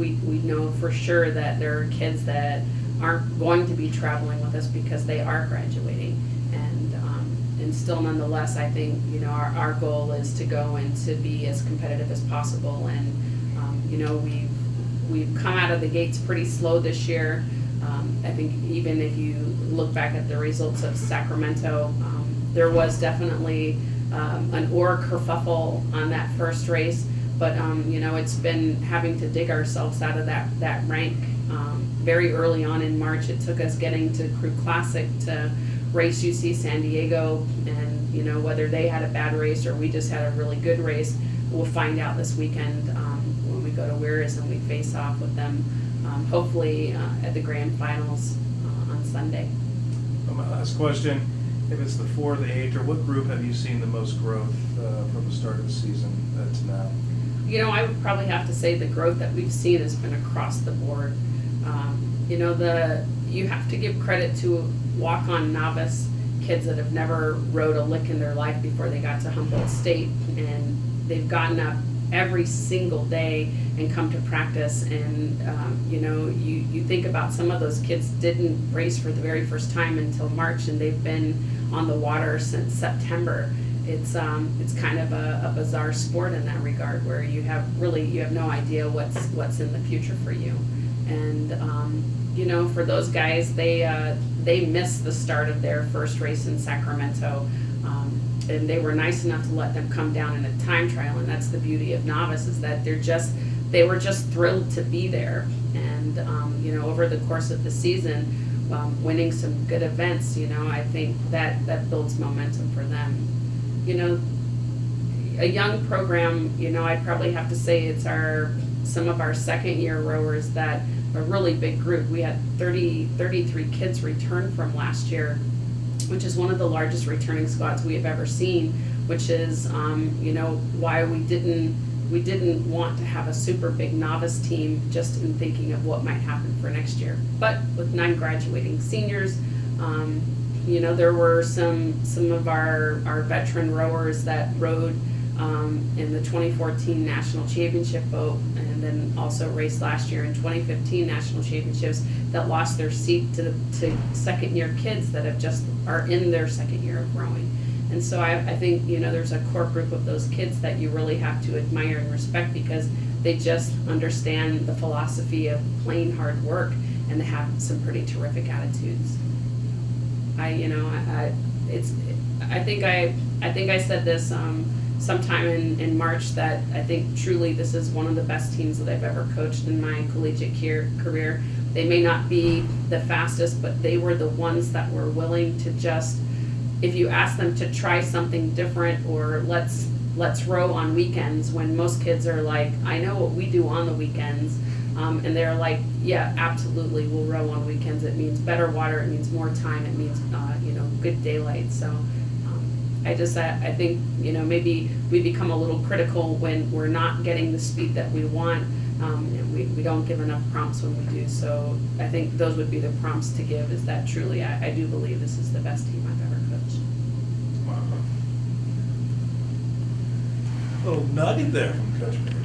we know for sure that there are kids that aren't going to be traveling with us because they are graduating. And still nonetheless, I think, our goal is to go and to be as competitive as possible. And, we've come out of the gates pretty slow this year. I think even if you look back at the results of Sacramento, there was definitely an kerfuffle on that first race. But, it's been having to dig ourselves out of that rank. Very early on in March, it took us getting to Crew Classic to race UC San Diego, and whether they had a bad race or we just had a really good race, we'll find out this weekend when we go to Weirs and we face off with them, hopefully at the grand finals on Sunday. My last question, if it's the 4 or the 8, or what group have you seen the most growth from the start of the season to now? I would probably have to say the growth that we've seen has been across the board. You have to give credit to walk-on novice kids that have never rode a lick in their life before they got to Humboldt State, and they've gotten up every single day and come to practice. And you think about some of those kids didn't race for the very first time until March, and they've been on the water since September. It's kind of a bizarre sport in that regard, where you have no idea what's in the future for you. And for those guys, they missed the start of their first race in Sacramento, and they were nice enough to let them come down in a time trial. And that's the beauty of novice, is that they were just thrilled to be there. And over the course of the season, winning some good events, I think that builds momentum for them. A young program, I'd probably have to say it's some of our second year rowers that a really big group. We had 33 kids return from last year, which is one of the largest returning squads we have ever seen, which is why we didn't want to have a super big novice team, just in thinking of what might happen for next year. But with 9 graduating seniors, there were some of our veteran rowers that rode in the 2014 National Championship boat, and then also raced last year in 2015 National Championships, that lost their seat to second year kids that are in their second year of rowing. And so I think there's a core group of those kids that you really have to admire and respect, because they just understand the philosophy of plain hard work, and they have some pretty terrific attitudes. I think I said this sometime in March, that I think truly this is one of the best teams that I've ever coached in my collegiate career. They may not be the fastest, but they were the ones that were willing to just, if you ask them to try something different, or let's row on weekends, when most kids are like, I know what we do on the weekends, and they're like, yeah, absolutely, we'll row on weekends. It means better water, it means more time, it means good daylight. So I think maybe we become a little critical when we're not getting the speed that we want, and we don't give enough prompts when we do. So I think those would be the prompts to give, is that truly I do believe this is the best team I've ever coached. Wow. Little nugget there from Coach Meiggs.